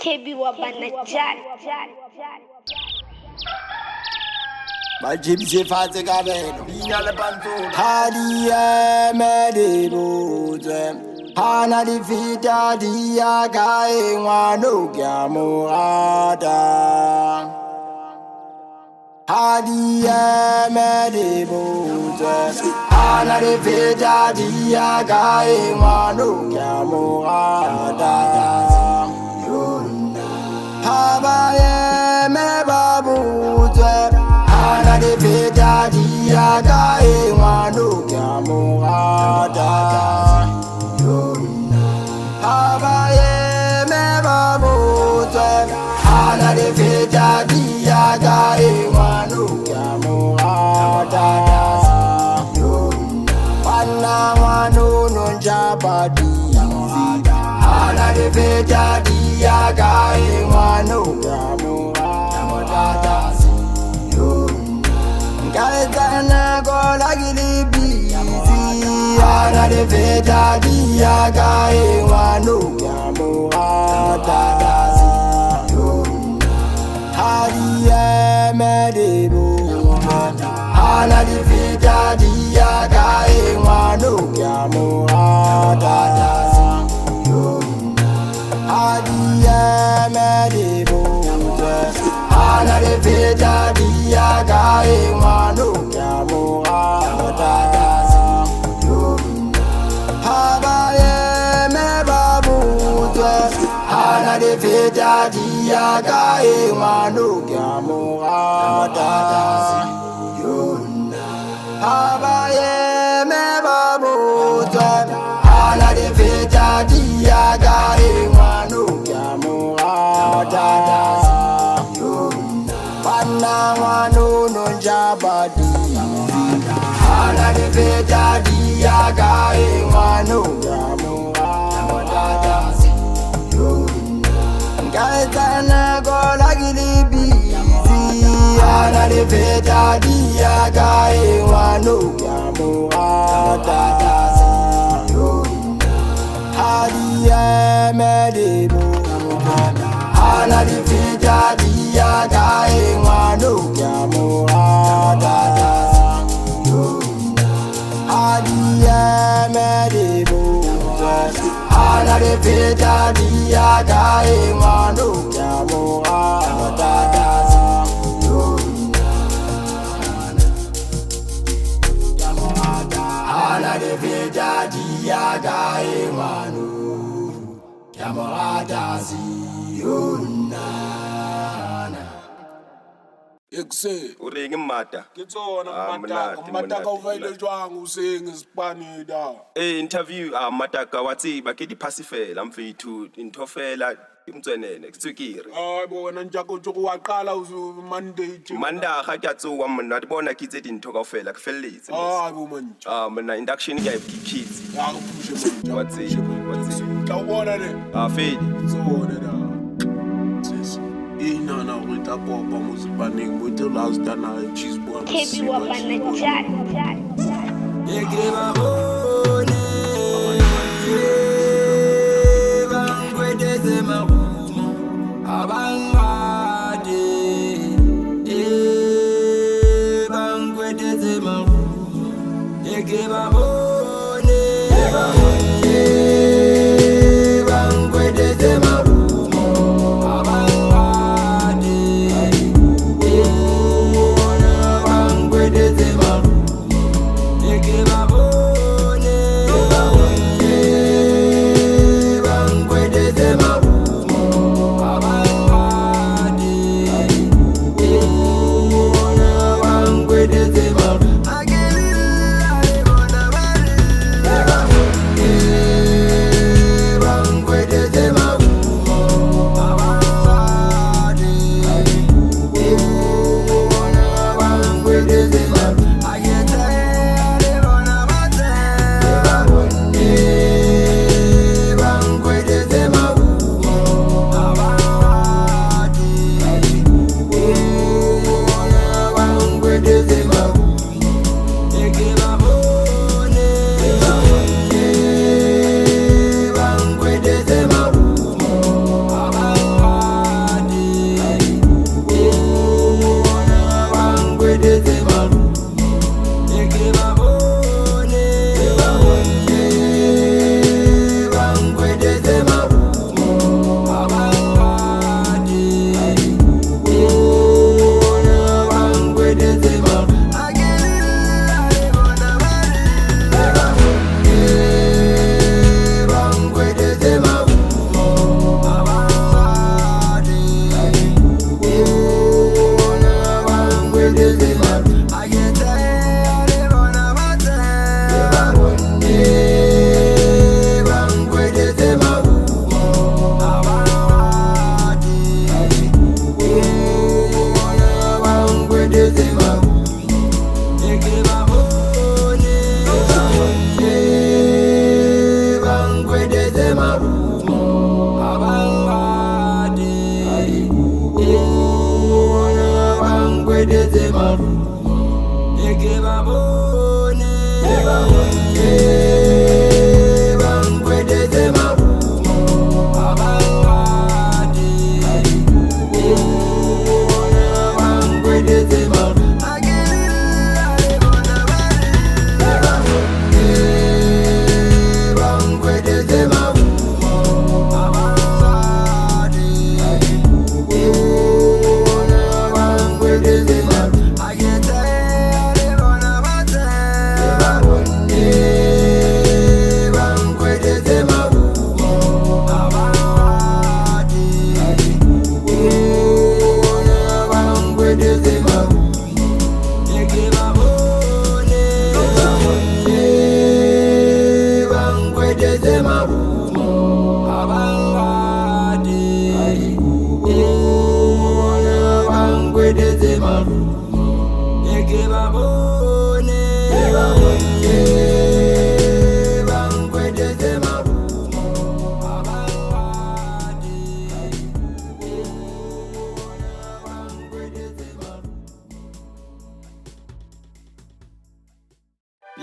Kebi Wabanajad. Majibse fate kabeno Binyale panto Hadiye medibuze Hana di fita diya kae Wano kya muada Hadiye medibuze Hana di fita diya kae Wano kya muada Habaye me babuze Hana de feta diya kae wano kya muada Habaye me babuze Hana de feta diya kae wano kya muada Wana wano nonja badizi Hana de feta diya kae wano kya muada Kaitana kola gilibizi Ana de feta diya kae wano kya muada Hadiye medibu Ana de feta diya kae wano kya muada Hadiye medibu Ana de feta diya kae wano kya muada Habaye me babutwe Ana de feta diya kae wano kya muada Habaye me babutwe Ana de feta diya kae wano kya muada Wana wano nonja badizi Ana de feta diya kae wano kya muada Kaitana kola gilibizi Ana de feta diya kae wano kya muada Hadiye medibu Ana de feta diya kae wano kya muada Hadiye medibu Ana de feta diya kae wano kya muada Ana de feta diya kae wano kya muada Ekse Uringi mata. Kitsona mataka uvele jwangu usingi Spanida Interview mataka watsi bakedi pasifela mfethu intofela imtswenene kitsukiri. Hayibo wena njako njoku waqala uzu Monday Manda ga ke tsowa monna di bona kitse dintho kaofela ke felletse. Hayibo manje Mna induction ke kids. ya kuphushe manje Watsi. Tawubona ne Fedi. Tsone da Sis Inana wita popa muzipaning with the last time cheese ball Kebi Wabanajad. Yekeba bone Bangwedeze marumo Abangade Bangwedeze marumo Yekeba bone Bangwedeze marumo Abangade Bangwedeze marumo Yekeba bone Bangwedeze marumo Abangade Bangwedeze marumo Agelila ebona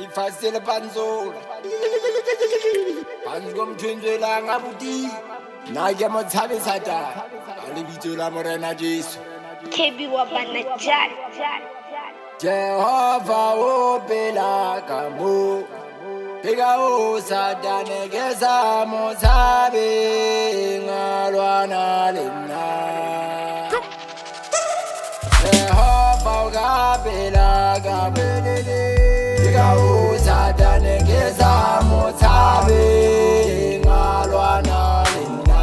Ifasile panzola Panzgo mthunzela ngabuti Nake mothabe sata Alibitso la morena Jesu Kebi wa banajat. Jehova opela kamo Pega o satane geza mothabe ngalwana lena Jehova opela kabelele Satane geza mothabe ngalwana lena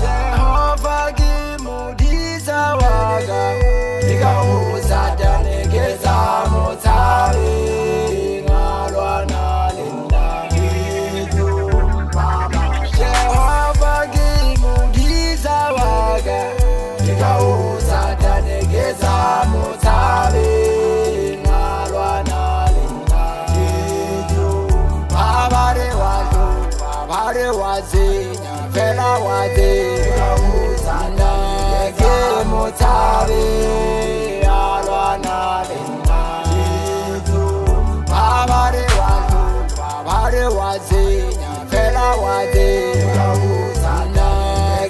Jehova kimudisa waka Satane geza mothabe ngalwana lena Jehova kimudisa waka Satane geza mothabe Fela wade Uzana ke mothabe alwana lena Babare wade Fela wade Uzana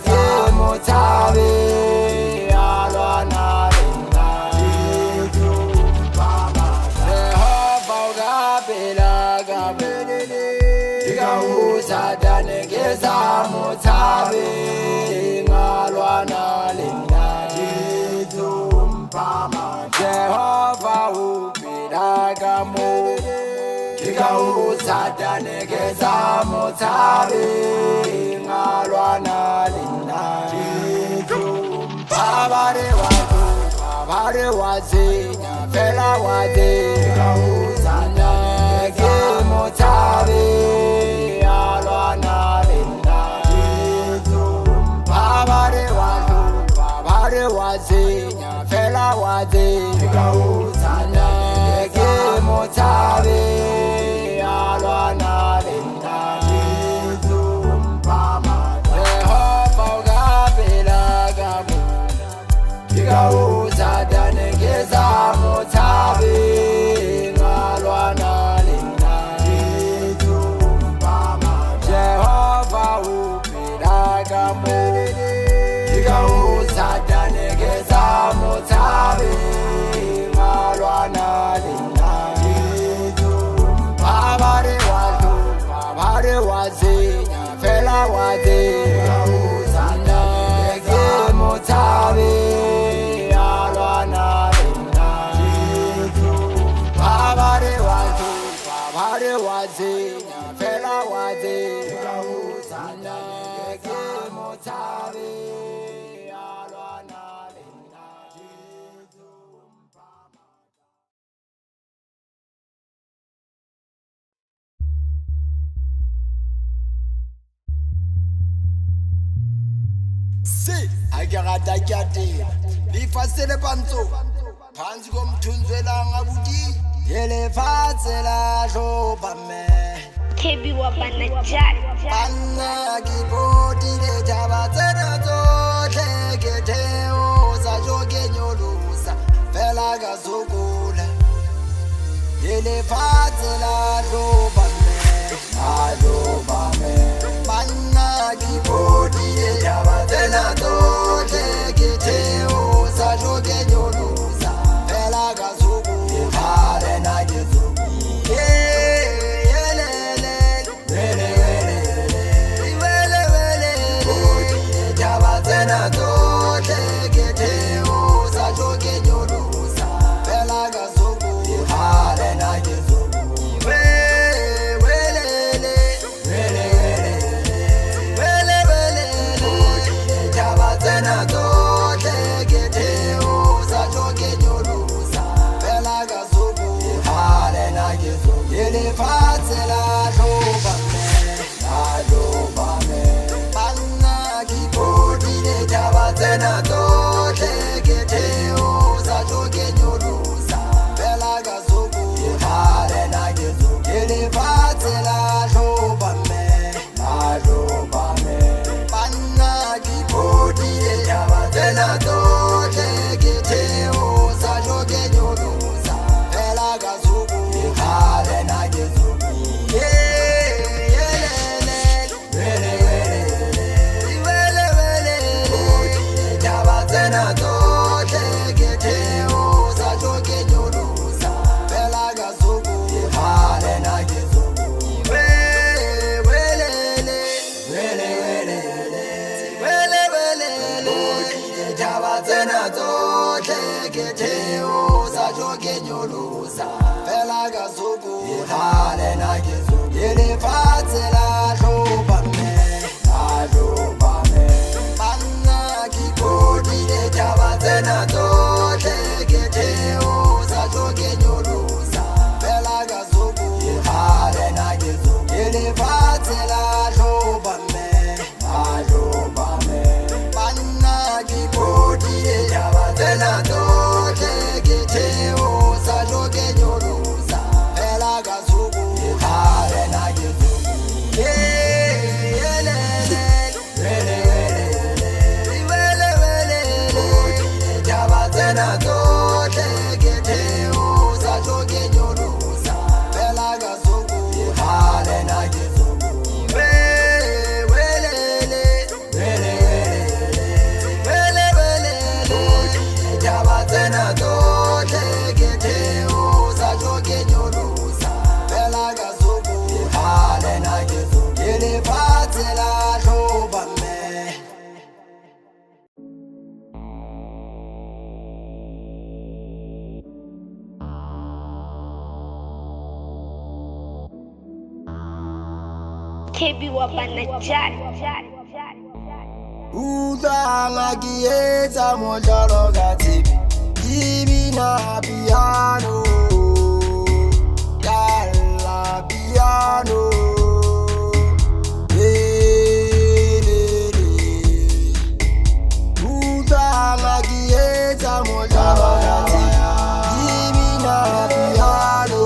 ke mothabe alwana lena Jehova gabela gabelele Satane geza mothabe ngalwana lena Jehova upela kamo Satane geza mothabe ngalwana lena Babare wade Fela wade Uzana ke mothabe Babare wade Fela wade Uzana ke mothabe alwana lena Jehova gabela gabo Satane geza mothabe ngalwana lena Jehova upela kamo Satane geza mothabe ngalwana lena Babare wade Fela wade Uzana ke mothabe alwana lena Babare wade Fela wade Uzana ke mothabe alwana lena Si agarata kyate lifasele panzo phansi komthunzela ngabuti yelefatse la hloba me Kebi wa banajat. Anna kibodi le taba tsena tsohle ke theo sa jokenyo kasukula Ele fatela robame Manna ki bodi java tena tote kiteo sa joge nyolusa Ela kasuku hare na jesuku Tena tote kiteo sa joge nyolusa Ela kasuku hare na jesuku Tena tote kiteo sa joge nyolusa Ela kasuku hare na jesuku Ele fatela robame Manna ki bodi java tena tote kiteo sa joge nyolusa Ela kasuku hare na jesuku Ele fatela robame Manna ki bodi java tena tote kiteo sa joge nyolusa Ela kasuku hare na jesuku Tena tote kiteo sa joge nyolusa Ela kasuku hare na jesuku Tena tote kiteo sa joge nyolusa Ela kasuku hare na jesuku Ele fatela robame Manna ki bodi java tena tote kiteo sa joge nyolusa Ela kasuku hare na jesuku Ele fatela robame Manna ki bodi java tena tote kiteo sa joge nyolusa Ela kasuku hare na jesuku Tena tote kiteo sa joge nyolusa Ela kasuku hare na jesuku Tena tote kiteo sa joge nyolusa Ela kasuku hare na jesuku Ele fatela robame Kebi wabana jack. Udanga kieta mojalo gatibi Kimi na piano Yalla piano Udanga kieta mojalo gatibi Kimi na piano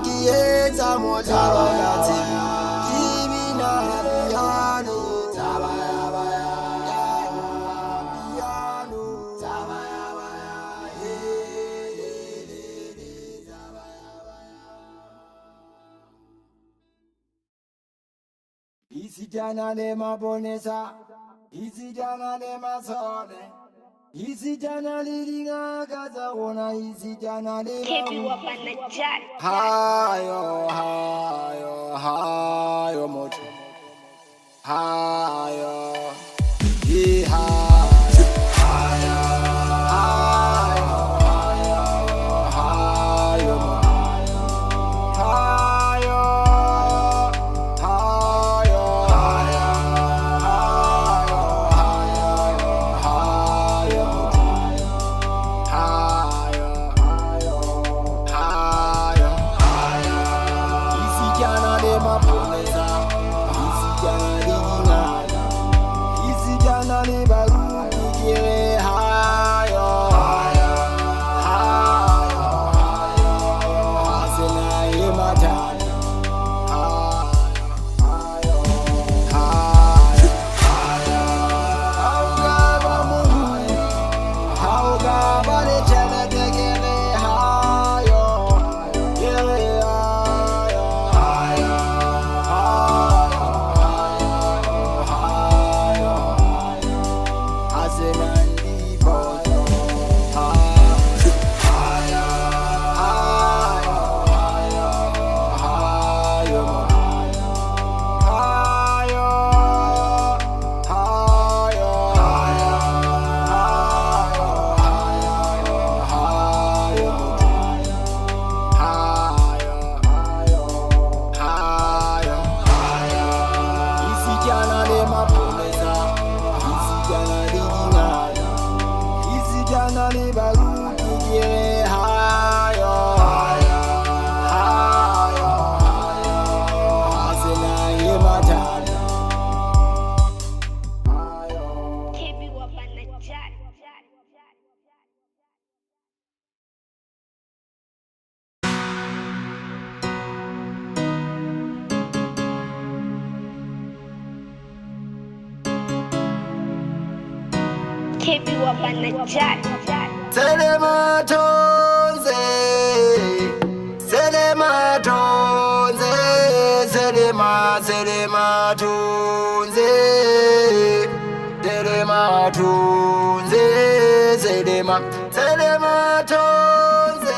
kieta motabaya Kimina piano Tabaya piano Tabaya Isijana le mabonesa Isijana le masone Isijana liringa kaza ona isijana le Kebi wabanajali. Hayo moto Hayo Hayo Kebi wabanajali. Selematonze Selematonze Selematonze Selematonze Selematonze Selematonze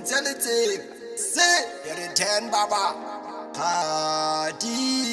Sensitive, say you're the 10 Baba. Party,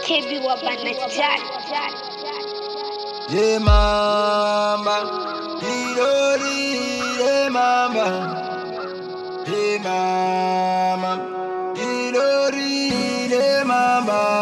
KB Wabanajali. Ye mama, idori, ye mama, ye mama, idori, ye mama.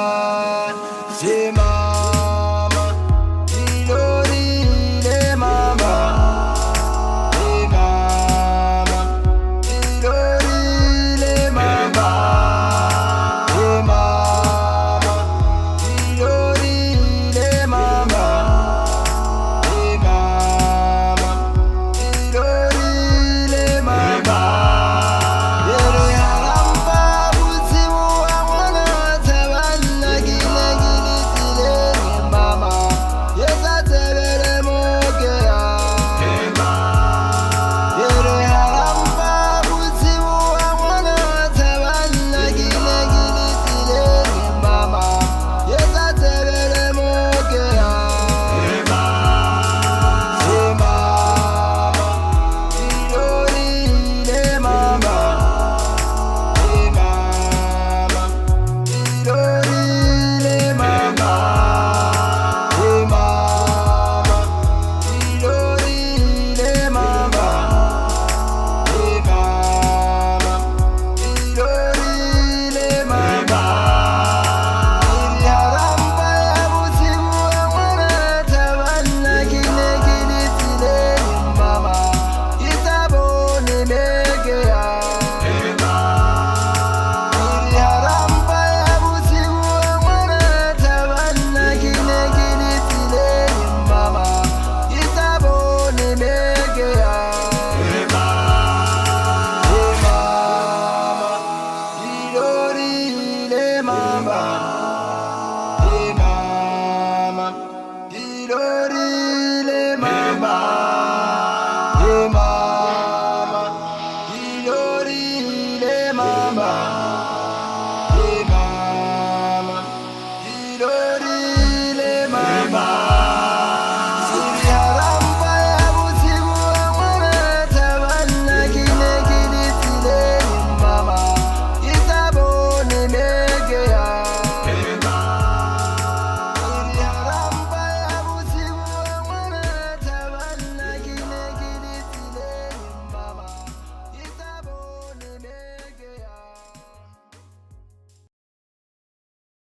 mama